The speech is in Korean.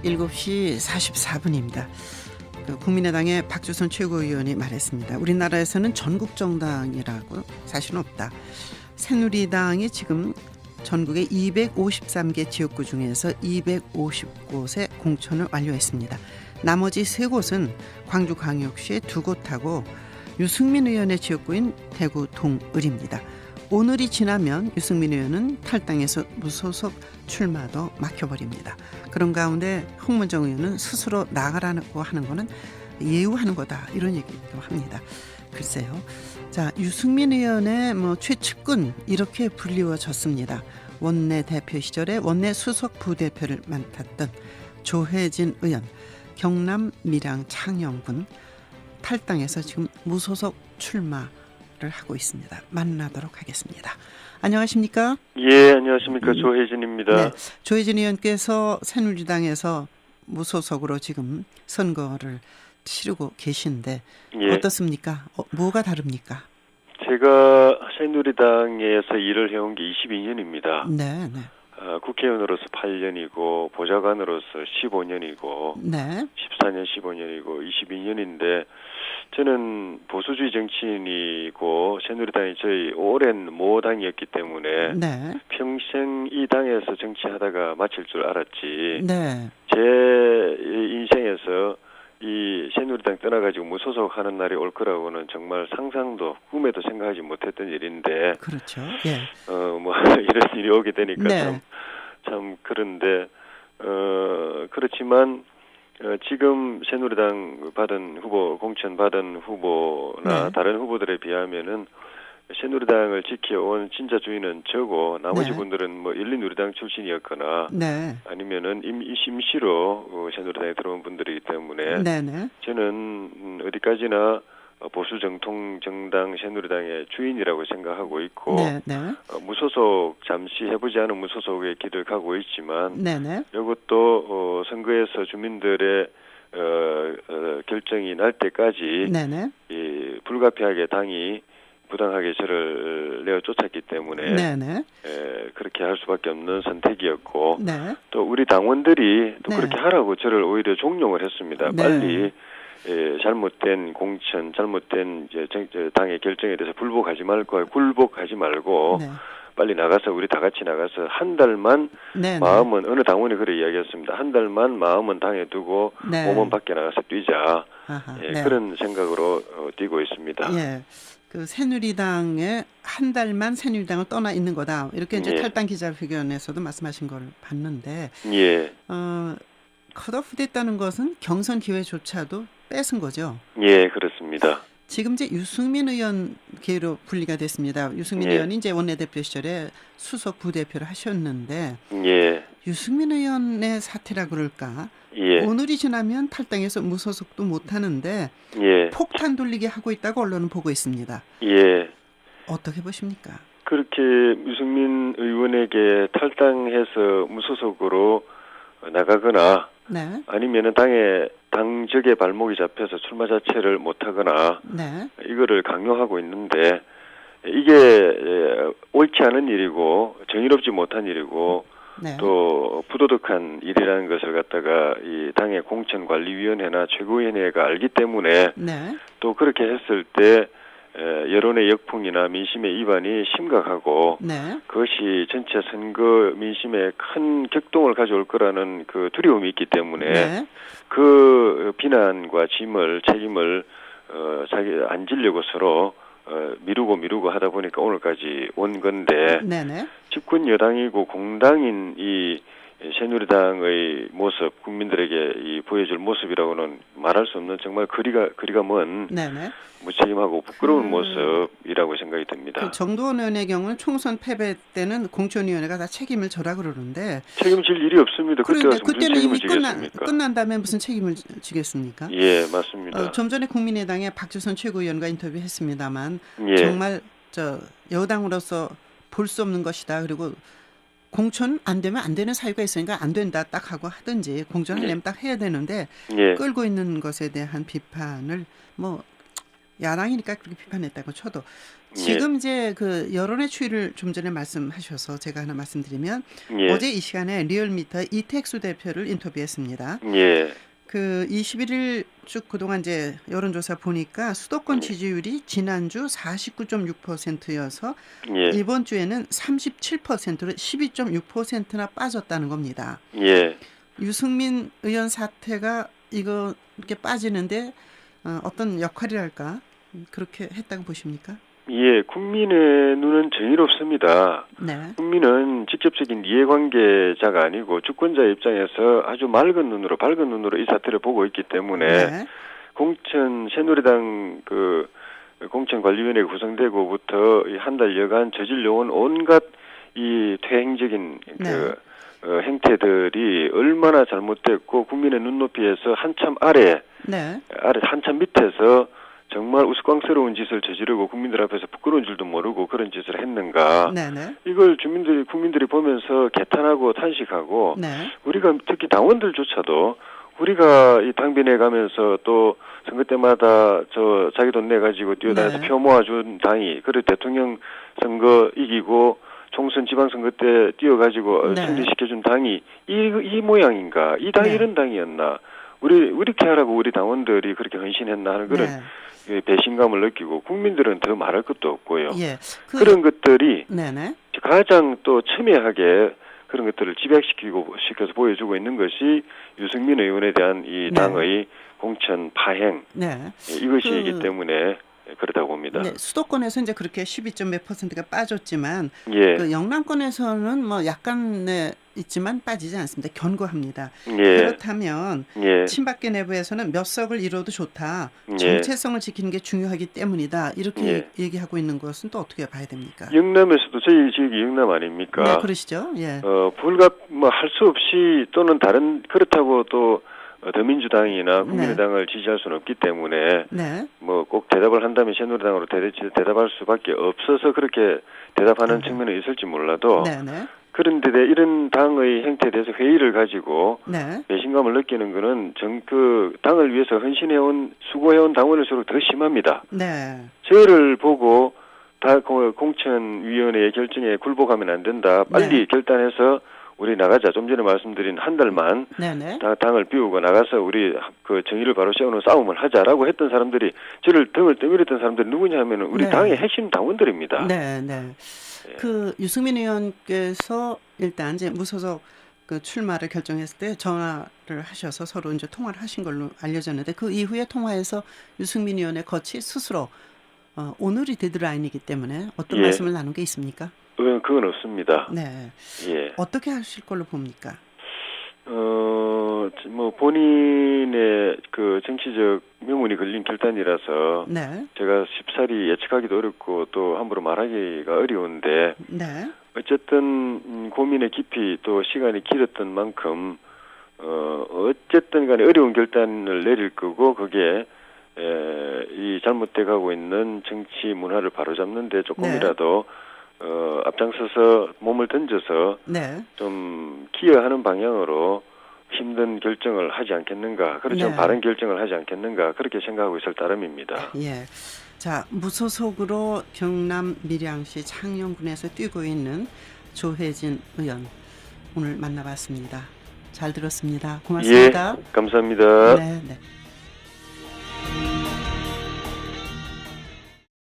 7시 44분입니다. 국민의당의 박주선 최고위원이 말했습니다. 우리나라에서는 전국정당이라고 사실은 없다. 새누리당이 지금 전국의 253개 지역구 중에서 250곳의 공천을 완료했습니다. 나머지 3곳은 광주광역시의 2곳하고 유승민 의원의 지역구인 대구 동을입니다. 오늘이 지나면 유승민 의원은 탈당해서 무소속 출마도 막혀버립니다. 그런 가운데 홍문정 의원은 스스로 나가라고 하는 것은 예우하는 거다, 이런 얘기도 합니다. 글쎄요. 자, 유승민 의원의 최측근 이렇게 불리워졌습니다. 원내대표 시절에 원내 수석 부대표를 맡았던 조혜진 의원, 경남 밀양 창녕군 탈당해서 지금 무소속 출마를 하고 있습니다. 만나도록 하겠습니다. 안녕하십니까? 예, 안녕하십니까. 조혜진입니다. 네, 조혜진 의원께서 새누리당에서 무소속으로 지금 선거를 치르고 계신데 예. 어떻습니까? 뭐가 다릅니까? 제가 새누리당에서 일을 해온 게 22년입니다. 네, 네. 국회의원으로서 8년이고 보좌관으로서 15년이고 네. 14년, 15년이고 22년인데 저는 보수주의 정치인이고 새누리당이 저희 오랜 모당이었기 때문에 네. 평생 이 당에서 정치하다가 마칠 줄 알았지. 네. 제 인생에서 이 새누리당 떠나가지고 무소속하는 날이 올 거라고는 정말 상상도 꿈에도 생각하지 못했던 일인데. 그렇죠. 예. 이런 일이 오게 되니까 네. 참 그런데 그렇지만 지금 새누리당 받은 후보, 공천 받은 후보나 네. 다른 후보들에 비하면은 새누리당을 지켜온 진짜 주인은 저고 나머지 네. 분들은 열린우리당 출신이었거나 네. 아니면은 심시로 새누리당에 들어온 분들이기 때문에 네네. 저는 어디까지나 보수 정통 정당 새누리당의 주인이라고 생각하고 있고 네. 네. 무소속 잠시 해보지 않은 무소속의 길을 가고 있지만 네네. 이것도 선거에서 주민들의 결정이 날 때까지 네네. 이 불가피하게 당이 부당하게 저를 내어 쫓았기 때문에 네네. 그렇게 할 수밖에 없는 선택이었고 네. 또 우리 당원들이 또 네. 그렇게 하라고 저를 오히려 종용을 했습니다. 네. 빨리 잘못된 공천, 잘못된 당의 결정에 대해서 굴복하지 말고 네. 빨리 나가서 우리 다 같이 나가서 한 달만 네. 마음은 어느 당원이 그래 이야기했습니다. 한 달만 마음은 당에 두고 네. 몸은 밖에 나가서 뛰자. 아하, 네. 그런 생각으로 뛰고 있습니다. 예. 그 새누리당에 한 달만 새누리당을 떠나 있는 거다, 이렇게 이제 예. 탈당 기자회견에서도 말씀하신 걸 봤는데, 예. 컷오프 됐다는 것은 경선 기회조차도 뺏은 거죠. 예, 그렇습니다. 지금 이제 유승민 의원 계로 분리가 됐습니다. 유승민 예. 의원이 이제 원내대표 시절에 수석 부대표를 하셨는데, 예. 유승민 의원의 사태라 그럴까? 예. 오늘이 지나면 탈당해서 무소속도 못 하는데 예. 폭탄 돌리게 하고 있다고 언론은 보고 있습니다. 예. 어떻게 보십니까? 그렇게 유승민 의원에게 탈당해서 무소속으로 나가거나 네. 아니면은 당적의 발목이 잡혀서 출마 자체를 못하거나 네. 이거를 강요하고 있는데 이게 옳지 않은 일이고 정의롭지 못한 일이고 네. 또 부도덕한 일이라는 것을 갖다가 이 당의 공천관리위원회나 최고위원회가 알기 때문에 네. 또 그렇게 했을 때 여론의 역풍이나 민심의 이반이 심각하고 네. 그것이 전체 선거 민심에 큰 격동을 가져올 거라는 그 두려움이 있기 때문에 네. 그 비난과 책임을 자기 안 지려고 서로 미루고 하다 보니까 오늘까지 온 건데 네네. 집권 여당이고 공당인 이 새누리당의 모습, 국민들에게 이 보여줄 모습이라고는 말할 수 없는 정말 거리가 먼 네네. 무책임하고 부끄러운 모습이라고 생각이 듭니다. 그 정도원 의원의 경우는 총선 패배 때는 공천위원회가 다 책임을 져라 그러는데 책임질 일이 없습니다. 그런데 무슨 그때는 책임을 이미 지겠습니까? 끝난 다음에 무슨 책임을 지겠습니까? 예, 맞습니다. 좀 전에 국민의당의 박주선 최고위원과 인터뷰했습니다만 예. 정말 여당으로서 볼 수 없는 것이다. 그리고 공천 안 되면 안 되는 사유가 있으니까 안 된다 딱 하고 하든지 공천하려면 딱 해야 되는데 예. 끌고 있는 것에 대한 비판을 야당이니까 그렇게 비판했다고 쳐도 지금 이제 그 여론의 추이를 좀 전에 말씀하셔서 제가 하나 말씀드리면 예. 어제 이 시간에 리얼미터 이택수 대표를 인터뷰했습니다. 예. 그 21일 쭉 그동안 이제 여론조사 보니까 수도권 예. 지지율이 지난주 49.6%여서 예. 이번 주에는 37%로 12.6%나 빠졌다는 겁니다. 예. 유승민 의원 사태가 이거 이렇게 빠지는데 어떤 역할이랄까 그렇게 했다고 보십니까? 예, 국민의 눈은 정의롭습니다. 네. 국민은 직접적인 이해관계자가 아니고 주권자의 입장에서 아주 맑은 눈으로 밝은 눈으로 이 사태를 보고 있기 때문에 네. 공천 새누리당 그 공천관리위원회가 구성되고부터 한 달여간 저질러온 온갖 이 퇴행적인 네. 행태들이 얼마나 잘못됐고 국민의 눈높이에서 한참 아래 한참 밑에서 정말 우스꽝스러운 짓을 저지르고 국민들 앞에서 부끄러운 줄도 모르고 그런 짓을 했는가. 네네. 이걸 국민들이 보면서 개탄하고 탄식하고 네. 우리가 특히 당원들조차도 우리가 이 당비내 가면서 또 선거 때마다 자기 돈 내 가지고 뛰어다녀서 네. 표 모아준 당이 그리고 대통령 선거 이기고 총선 지방선거 때 뛰어가지고 네. 승리시켜준 당이 이 모양인가? 이 당이 네. 이런 당이었나? 이렇게 하라고 우리 당원들이 그렇게 헌신했나 하는 그런 배신감을 느끼고 국민들은 더 말할 것도 없고요. 예. 그런 것들이 네네. 가장 또 첨예하게 그런 것들을 시켜서 보여주고 있는 것이 유승민 의원에 대한 이 당의 공천 파행 이것이기 때문에 그렇다고 봅니다. 네, 수도권에서 이제 그렇게 12몇 %가 빠졌지만 예. 그 영남권에서는 뭐 약간 있지만 빠지지 않습니다. 견고합니다. 예. 그렇다면 예. 친박계 내부에서는 몇 석을 이뤄도 좋다. 예. 정체성을 지키는 게 중요하기 때문이다. 이렇게 예. 얘기하고 있는 것은 또 어떻게 봐야 됩니까? 영남에서도 저희 지역이 영남 아닙니까? 네, 그러시죠. 예. 할 수 없이 또는 그렇다고 또 더민주당이나 국민의당을 지지할 수는 없기 때문에 뭐 꼭 대답을 한다면 새누리당으로 대답할 수밖에 없어서 그렇게 대답하는 측면은 있을지 몰라도 그런데 이런 당의 행태에 대해서 회의를 가지고 배신감을 느끼는 것은 그 당을 위해서 수고해온 당원일수록 더 심합니다. 저를 보고 공천위원회의 결정에 굴복하면 안 된다. 빨리 결단해서 우리 나가자. 좀 전에 말씀드린 한 달만 당을 비우고 나가서 우리 그 정의를 바로 세우는 싸움을 하자라고 했던 사람들이 저를 등을 떠밀었던 사람들이 누구냐 하면 우리 당의 핵심 당원들입니다. 그 유승민 의원께서 일단 이제 무소속 그 출마를 결정했을 때 전화를 하셔서 서로 이제 통화를 하신 걸로 알려졌는데 그 이후에 통화에서 유승민 의원의 거치 스스로 오늘이 데드라인이기 때문에 어떤 말씀을 나눈 게 있습니까? 그건 없습니다. 예. 어떻게 하실 걸로 봅니까? 뭐 본인의 그 정치적 명운이 걸린 결단이라서 제가 쉽사리 예측하기도 어렵고 또 함부로 말하기가 어려운데 어쨌든 고민의 깊이 또 시간이 길었던 만큼 어쨌든 간에 어려운 결단을 내릴 거고 그게 이 잘못돼 가고 있는 정치 문화를 바로잡는데 조금이라도 앞장서서 몸을 던져서 좀 기여하는 방향으로 힘든 결정을 하지 않겠는가, 그렇죠? 바른 결정을 하지 않겠는가 그렇게 생각하고 있을 따름입니다. 예. 자, 무소속으로 경남 밀양시 창녕군에서 뛰고 있는 조혜진 의원 오늘 만나봤습니다. 잘 들었습니다. 고맙습니다. 예, 감사합니다. 네.